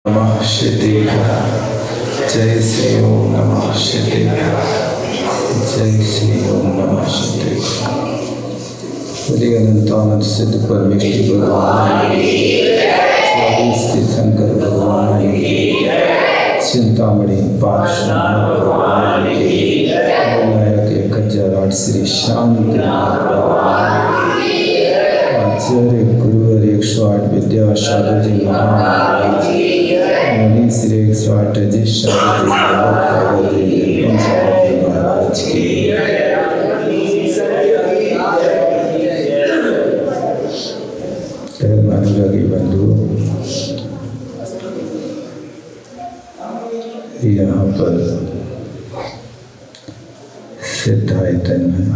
नमः शिवाय। जय श्री ओम नमः शिवाय। जय श्री ओम नमः शिवाय। बोलिए अनंतानंद सिद्ध परमेश्वर भगवान शंकर भगवान की, चिंतामणि पार्श्वनाथ भगवान की, विनायक 1008 श्री शांति आचार्य गुरुवर 108 विद्या सागर जी महाराज मुनि श्री 108 जी सागर जी महाराज की। अनुरागी बंधु, यहाँ पर सिद्धायतन में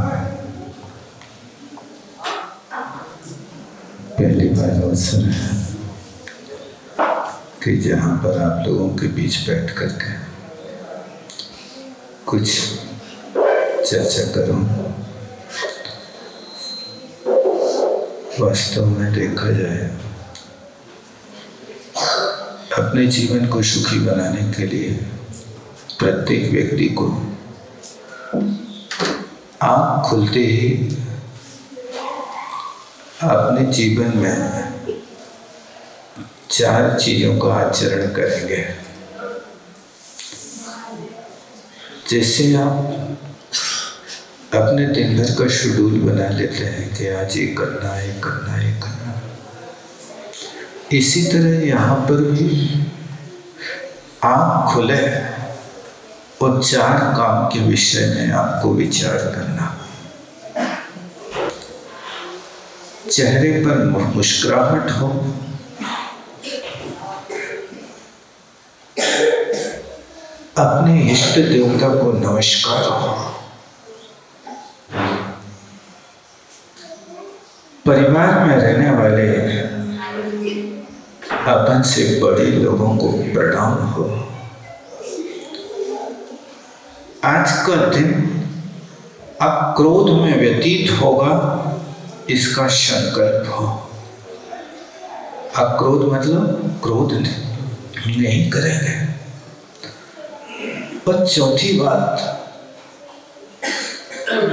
पहली बार अवसर है कि जहाँ पर आप लोगों के बीच बैठ करके कुछ चर्चा करूं। वास्तव में देखा जाए, अपने जीवन को सुखी बनाने के लिए प्रत्येक व्यक्ति को आँख खुलते ही अपने जीवन में 4 चीजों का आचरण करेंगे। जैसे आप अपने दिन भर का शेड्यूल बना लेते हैं कि आज ये करना है, ये करना है, ये करना। इसी तरह यहाँ पर भी आँख खुले और 4 काम के विषय में आपको विचार करना। चेहरे पर मुस्कुराहट हो, अपने इष्ट देवता को नमस्कार हो, परिवार में रहने वाले अपन से बड़े लोगों को प्रणाम हो। आज का दिन अब क्रोध में व्यतीत होगा, इसका संकल्प हो। अक्रोध मतलब क्रोध नहीं करेंगे। और चौथी बात,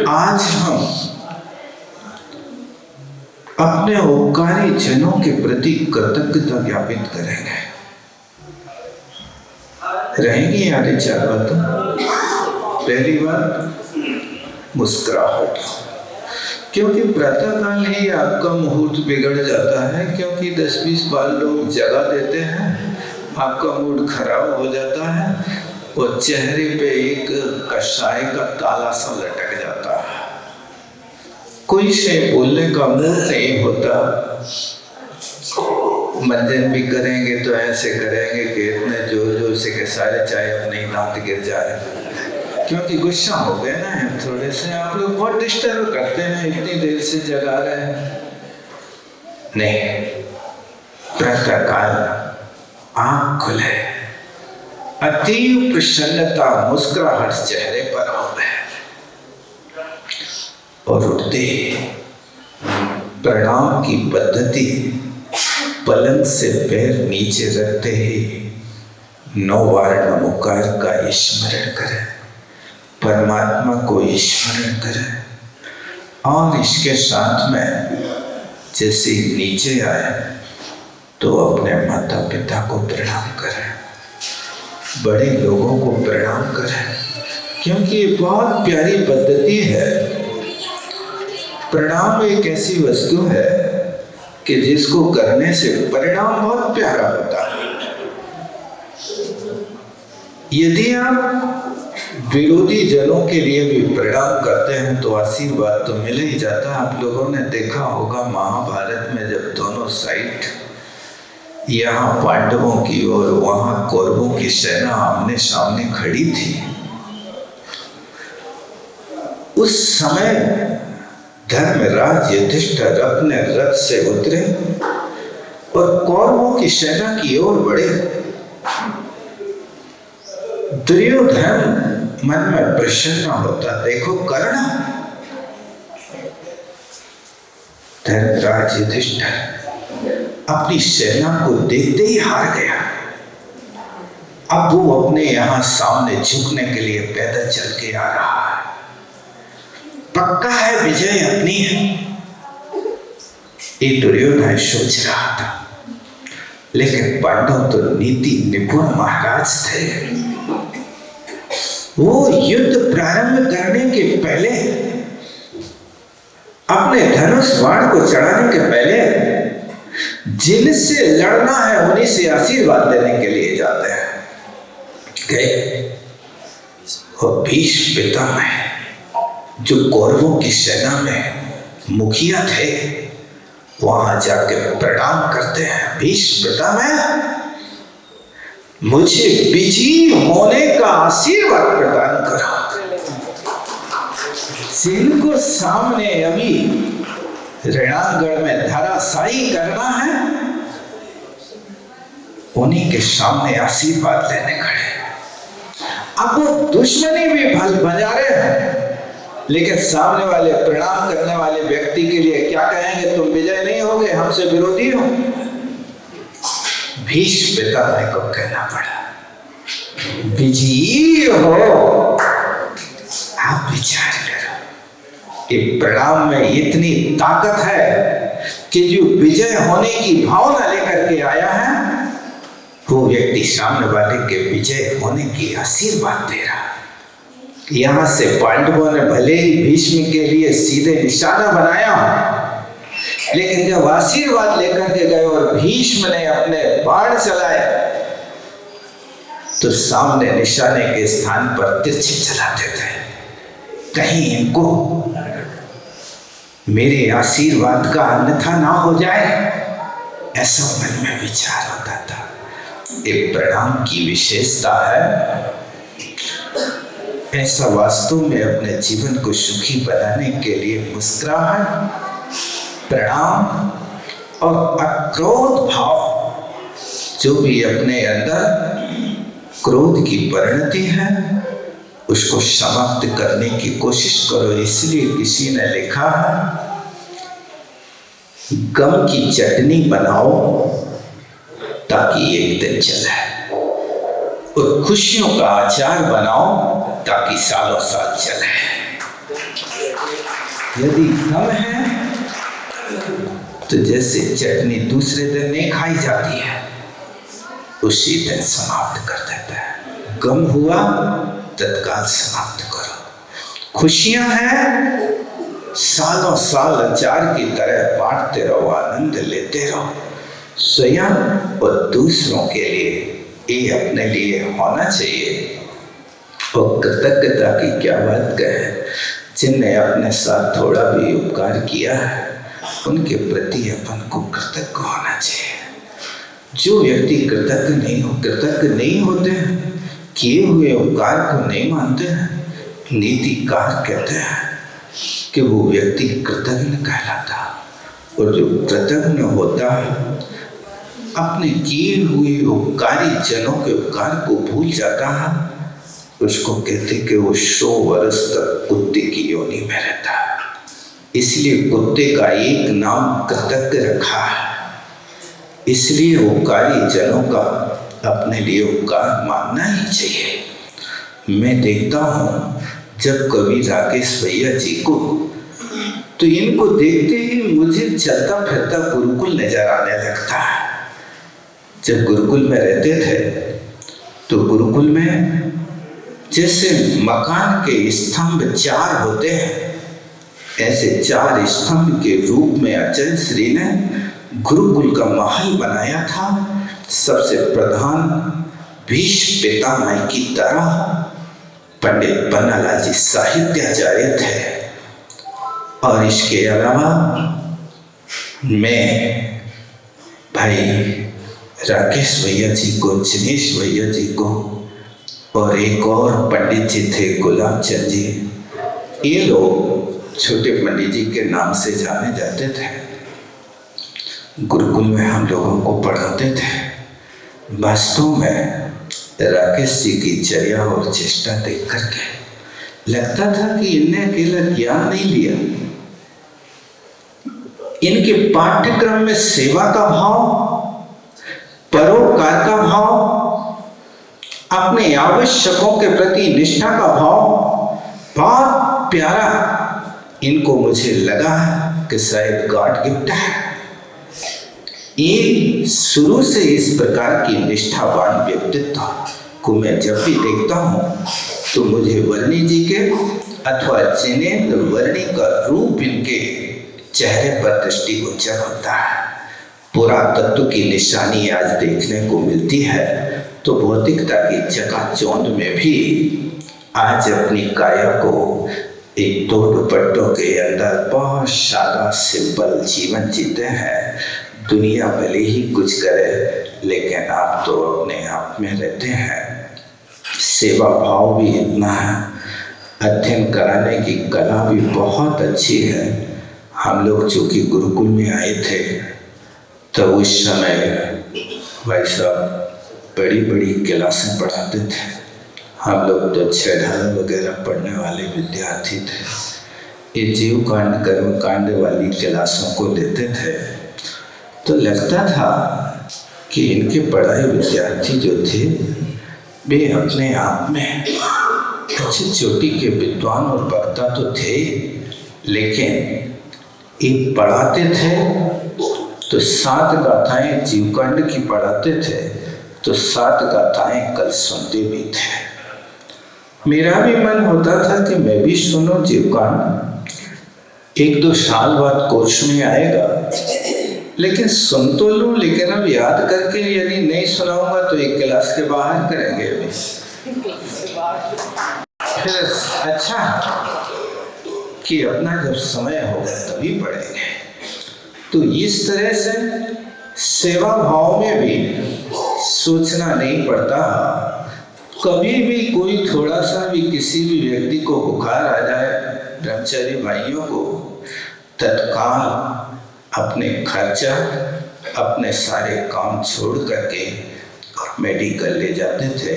आज हम अपने उपकारी जनों के प्रति कृतज्ञता ज्ञापित करेंगे। रहेंगी यादें 4 बातें। पहली बात मुस्कुराहट, क्योंकि प्रातःकाल ही आपका मुहूर्त बिगड़ जाता है, क्योंकि 10-20 बार लोग जगा देते हैं, आपका मूड खराब हो जाता है और चेहरे पे एक कषाय का ताला सा लटक जाता है। कोई से बोलने का मूड नहीं होता। मंजन भी करेंगे तो ऐसे करेंगे कि इतने जोर जोर से कि सारे चाय अपने ही दांत गिर जाए, क्योंकि गुस्सा हो गए ना थोड़े से। आप लोग बहुत डिस्टर्ब करते हैं, इतनी देर से जगा रहे हैं। नहीं, प्रातःकाल आँख खुले, अतीव प्रसन्नता मुस्कुराहट चेहरे पर हो गए और उठते प्रणाम की पद्धति, पलंग से पैर नीचे रखते ही 9 बार नमोकार का स्मरण करें, परमात्मा को स्मरण करें और इसके साथ में जैसे नीचे आए तो अपने माता पिता को प्रणाम करें, बड़े लोगों को प्रणाम करें, क्योंकि ये बहुत प्यारी पद्धति है। प्रणाम एक ऐसी वस्तु है कि जिसको करने से परिणाम बहुत प्यारा होता है। यदि आप विरोधी जनों के लिए भी प्रणाम करते हैं तो आशीर्वाद तो मिल ही जाता है। आप लोगों ने देखा होगा महाभारत में जब दोनों साइड, यहाँ पांडवों की और वहां कौरवों की सेना आमने सामने खड़ी थी, उस समय धर्मराज युधिष्ठिर अपने रथ से उतरे और कौरवों की सेना की ओर बढ़े। दुर्योधन मन में प्रसन्न होता, देखो कर्ण। धर्मराज युधिष्ठिर अपनी सेना को देखते ही हार गया। अब वो अपने यहाँ सामने झुकने के लिए पैदल चल के आ रहा है। पक्का है विजय अपनी है, ये दुर्योधन सोच रहा था। लेकिन पांडव तो नीति निपुण महाराज थे। वो युद्ध प्रारंभ करने के पहले, अपने धनुष बाण को चढ़ाने के पहले जिनसे लड़ना है उन्हीं से आशीर्वाद देने के लिए जाते हैं। गए और भीष्म पितामह जो कौरवों की सेना में मुखिया थे, वहां जाके प्रणाम करते हैं। भीष्म पितामह, मुझे विजयी होने का आशीर्वाद प्रदान करो। जिनको सामने अभी रणांगण में धराशायी करना है, उन्हीं के सामने आशीर्वाद लेने खड़े। अब वो दुश्मनी भी भल बजा रहे हैं, लेकिन सामने वाले प्रणाम करने वाले व्यक्ति के लिए क्या कहेंगे? तुम विजय नहीं होगे, हमसे विरोधी हो। भीष्म पितामह को कहना पड़ा, विजयी हो। आप विचार करो कि प्रणाम में इतनी ताकत है कि जो विजय होने की भावना लेकर के आया है, वो व्यक्ति सामने वाले के विजय होने की आशीर्वाद दे रहा। यहां से पांडवों ने भले ही भीष्म के लिए सीधे निशाना बनाया, लेकिन जब आशीर्वाद लेकर के गए और भीष्म ने अपने बाण चलाए, तो सामने निशाने के स्थान पर तिरछे चलाते थे। कहीं इनको मेरे आशीर्वाद का अन्यथा ना हो जाए, ऐसा मन में विचार होता था। एक प्रणाम की विशेषता है, ऐसा वास्तव में अपने जीवन को सुखी बनाने के लिए मुस्कुराहट, प्रणाम और अक्रोध भाव, जो भी अपने अंदर क्रोध की परिणति है, उसको समाप्त करने की कोशिश करो। इसलिए किसी ने लिखा है, गम की चटनी बनाओ ताकि एक दिन चले, और खुशियों का अचार बनाओ ताकि सालों साल चले। यदि गम है तो जैसे चटनी दूसरे दिन नहीं खाई जाती है, उसी दिन समाप्त कर देता है। गम हुआ तत्काल समाप्त करो। खुशियां हैं, सालों साल अचार की तरह बांटते रहो, आनंद लेते रहो। स्वयं और दूसरों के लिए ये अपने लिए होना चाहिए। और कृतज्ञता की क्या बात कहें, जिनने अपने साथ थोड़ा भी उपकार किया है, उनके प्रति अपन को कृतज्ञ होना चाहिए। जो व्यक्ति कृतज्ञ नहीं होते, किए हुए उपकार को नहीं मानते हैं, नीतिकार कहते हैं कि वो व्यक्ति कृतज्ञ कहलाता। और जो कृतज्ञ होता है, अपने किए हुए उपकारी जनों के उपकार को भूल जाता है, उसको कहते कि वो 100 वर्ष तक कुत्ते की योनि में रहता है। इसलिए कुत्ते का एक नाम कृतज्ञ रखा है। इसलिए उपकारी जनों का अपने लिए उपकार मानना ही चाहिए। मैं देखता हूँ जब कभी राकेश भैया जी को, तो इनको देखते ही मुझे चलता फिरता गुरुकुल नजर आने लगता है। जब गुरुकुल में रहते थे तो गुरुकुल में जैसे मकान के स्तंभ 4 होते हैं, ऐसे 4 स्तंभ के रूप में आचार्य श्री ने गुरुकुल का महल बनाया था। सबसे प्रधान भीष्म पितामह की तरह पंडित पन्नालाल जी साहित्याचार्य थे। और इसके अलावा मैं भाई राकेश भैया जी को, जिनेश भैया जी को, और एक और पंडित जी थे गुलाब चंद जी, ये लोग छोटे पंडित जी के नाम से जाने जाते थे। गुरुकुल में हम लोगों को पढ़ाते थे। वास्तव में राकेश जी की चर्या और चेष्टा देख करके लगता था कि इनने अकेला ज्ञान नहीं लिया, इनके पाठ्यक्रम में सेवा का भाव, परोपकार का भाव अपने आवश्यकों के प्रति निष्ठा का भाव बहुत प्यारा इनको मुझे लगा कि शायद गॉड गिफ्ट है। ये शुरू से इस प्रकार की निष्ठावान व्यक्तित्व को मैं जब भी देखता हूँ तो मुझे वर्णी जी के अथवा जिनेंद्र वर्णी का रूप इनके चेहरे पर दृष्टिगोचर होता है। पुरातत्व की निशानी आज देखने को मिलती है तो भौतिकता की चकाचौंध में भी आज अपनी काया को एक दो दुपट्टों के अंदर बहुत सादा सिंपल जीवन जीते हैं। दुनिया भले ही कुछ करे लेकिन आप तो अपने आप में रहते हैं। सेवा भाव भी इतना है, अध्ययन कराने की कला भी बहुत अच्छी है। हम लोग चूँकि गुरुकुल में आए थे तो उस समय भाई साहब बड़ी बड़ी क्लासें पढ़ाते थे। हम लोग तो छेड़ा वगैरह पढ़ने वाले विद्यार्थी थे। ये जीव कांड कर्म कांड वाली क्लासों को देते थे तो लगता था कि इनके पढ़ाए विद्यार्थी जो थे वे अपने आप में अच्छी चोटी के विद्वान और वक्ता तो थे, लेकिन ये पढ़ाते थे तो 7 गाथाएं जीवकांड की पढ़ाते थे तो 7 गाथाएं कल सुनते भी थे। मेरा भी मन होता था कि मैं भी सुनो जीवकांड, 1-2 साल बाद कोर्स में आएगा, लेकिन सुन तो लूं, लेकिन अब याद करके यदि नहीं सुनाऊंगा तो एक क्लास के बाहर करेंगे अभी। फिर अच्छा कि अपना जब समय होगा तभी पढ़ेंगे। तो इस तरह से सेवा भाव में भी सोचना नहीं पड़ता। कभी भी कोई थोड़ा सा भी किसी भी व्यक्ति को बुखार आ जाए, ब्रह्मचारी भाइयों को तत्काल अपने खर्चा अपने सारे काम छोड़ करके मेडिकल ले जाते थे।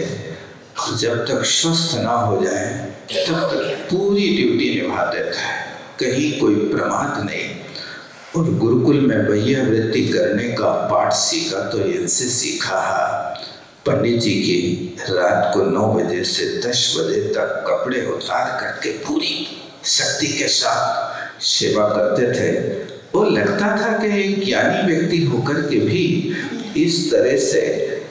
जब तक स्वस्थ ना हो जाए तब तक पूरी ड्यूटी निभाते थे, कहीं कोई प्रमाद नहीं। और गुरुकुल में भैया वृत्ति करने का पाठ सीखा तो इनसे सीखा है। पंडित जी की रात को 9 बजे से 10 बजे तक कपड़े उतार करके पूरी शक्ति के साथ सेवा करते थे। और लगता था कि एक ज्ञानी व्यक्ति होकर के भी इस तरह से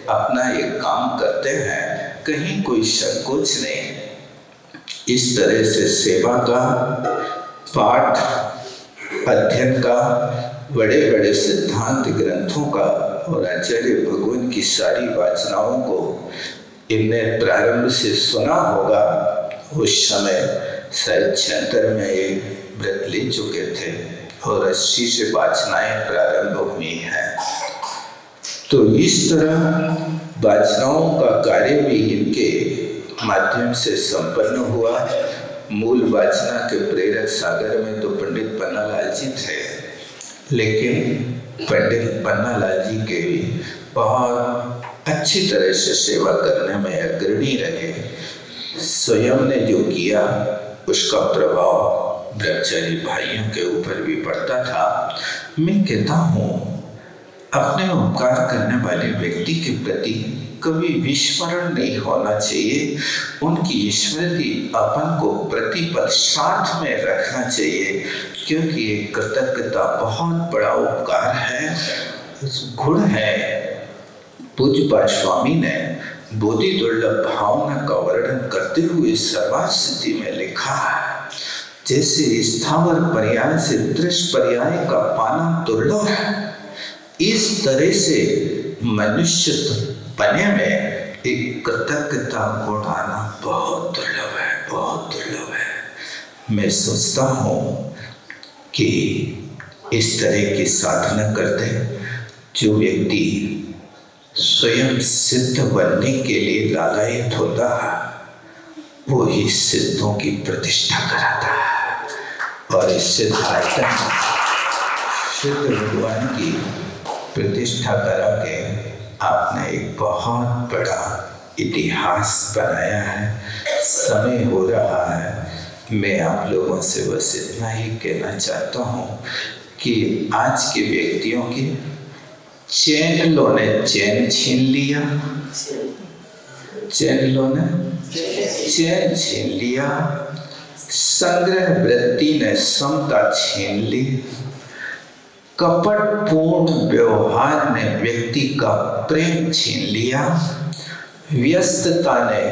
अपना एक काम करते हैं, कहीं कोई संकोच नहीं। इस तरह से सेवा का पाठ, अध्ययन का, बड़े बड़े सिद्धांत ग्रंथों का और आचार्य भगवान की सारी वाचनाओं को इनने प्रारंभ से सुना होगा। उस समय शायद 76 में एक व्रत ले चुके थे और 80 से वाचनाएं प्रारंभ हुई हैं। तो इस तरह वाचनाओं का कार्य भी इनके माध्यम से संपन्न हुआ। मूल वाचना के प्रेरक सागर में तो पंडित पन्नालाल जी थे, लेकिन पंडित पन्नालाल जी के भी बहुत अच्छी तरह से सेवा करने में अग्रणी रहे। स्वयं ने जो किया उसका प्रभाव ब्रह्मचारी भाइयों के ऊपर भी पड़ता था। मैं कहता हूँ अपने उपकार करने वाले व्यक्ति के प्रति कभी विस्मरण नहीं होना चाहिए। उनकी स्मृति अपन को प्रतिपल साथ में रखना चाहिए, क्योंकि ये कृतज्ञता बहुत बड़ा उपकार है, गुण है। पूज्य स्वामी ने बोधि दुर्लभ भावना का वर्णन करते हुए सर्वासिद्धि में लिखा है, जैसे स्थावर पर्याय से दृश्य पर्याय का पाना दुर्लभ है, इस तरह से मनुष्य बने में एक कृतज्ञता गुण आना बहुत दुर्लभ है, बहुत दुर्लभ है। मैं सोचता हूँ कि इस तरह की साधना करते जो व्यक्ति स्वयं सिद्ध बनने के लिए लालायित होता है, वो ही सिद्धों की प्रतिष्ठा कराता है। और इस सिद्ध भगवान की प्रतिष्ठा करा के आपने एक बहुत बड़ा इतिहास बनाया है। समय हो रहा है, मैं आप लोगों से बस इतना ही कहना चाहता हूँ कि आज के व्यक्तियों के चैनलों ने चैन छीन लिया, चैन लो ना, चैन छीन लिया। संग्रह वृत्ति ने समता छीन ली। कपटपूर्ण व्यवहार ने व्यक्ति का प्रेम छीन लिया। व्यस्तता ने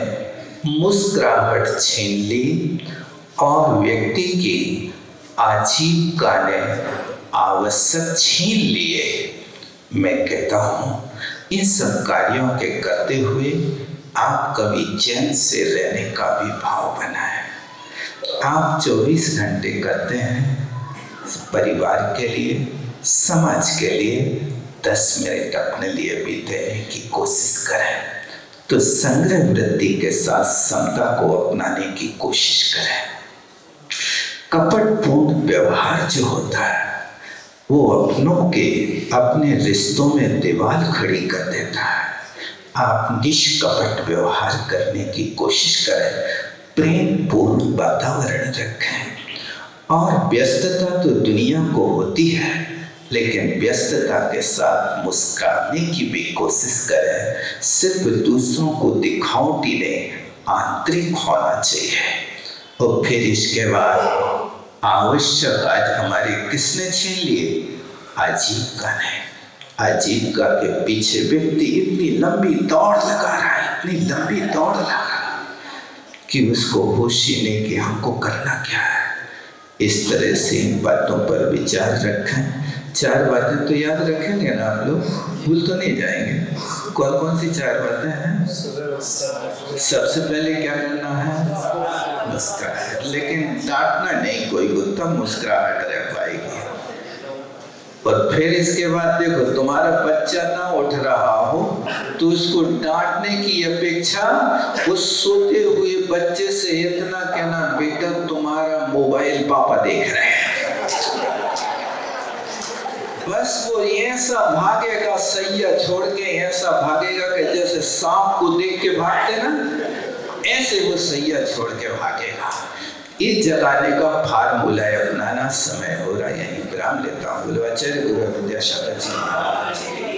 मुस्कुराहट छीन ली और व्यक्ति की आजीविका ने आवश्यक छीन लिए। मैं कहता हूँ इन सब कार्यों के करते हुए आप कभी चैन से रहने का भी भाव बनाएं। आप 24 घंटे करते हैं परिवार के लिए, समाज के लिए, 10 मिनट अपने लिए भी देने की कोशिश करें। तो संग्रह वृत्ति के साथ समता को अपनाने की कोशिश करें। कपटपूर्ण व्यवहार जो होता है वो अपने रिश्तों में दीवार खड़ी कर देता है। आप निष्कपट व्यवहार करने की कोशिश करें, प्रेम पूर्ण वातावरण रखें। और व्यस्तता तो दुनिया को होती है, लेकिन व्यस्तता के साथ मुस्कुराने की भी कोशिश करें। सिर्फ दूसरों को दिखावटी नहीं, आंतरिक होना चाहिए। और फिर इसके बाद आवश्यक आज हमारे किसने छीन लिए? आजीविका ने। आजीविका के पीछे व्यक्ति इतनी लंबी दौड़ लगा रहा है, इतनी लंबी दौड़ लगा कि उसको होश ही नहीं कि हमको करना क्या है। इस तरह से इन बातों पर विचार रखें। 4 बातें तो याद रखेंगे ना आप लोग, भूल तो नहीं जाएंगे। कौन कौन सी 4 बातें हैं? सबसे पहले क्या करना है? मुस्कुराहट। लेकिन डांटना नहीं, कोई गुत्ता मुस्कुराहट रह पाएगी। और फिर इसके बाद देखो, तुम्हारा बच्चा ना उठ रहा हो तो उसको डांटने की अपेक्षा उस सोते हुए बच्चे से इतना कहना, बेटा तुम्हारा मोबाइल पापा देख रहे हैं। बस वो ऐसा भागेगा, सैया छोड़ के ऐसा भागेगा कि जैसे सांप को देख के भागते ना, ऐसे वो सैया छोड़ के भागेगा। इस जगाने का फार्मूला अपनाना। समय हो रहा है, यहीं विराम लेता हूँ। बोलो आचार्य गुरु विद्यासागर जी।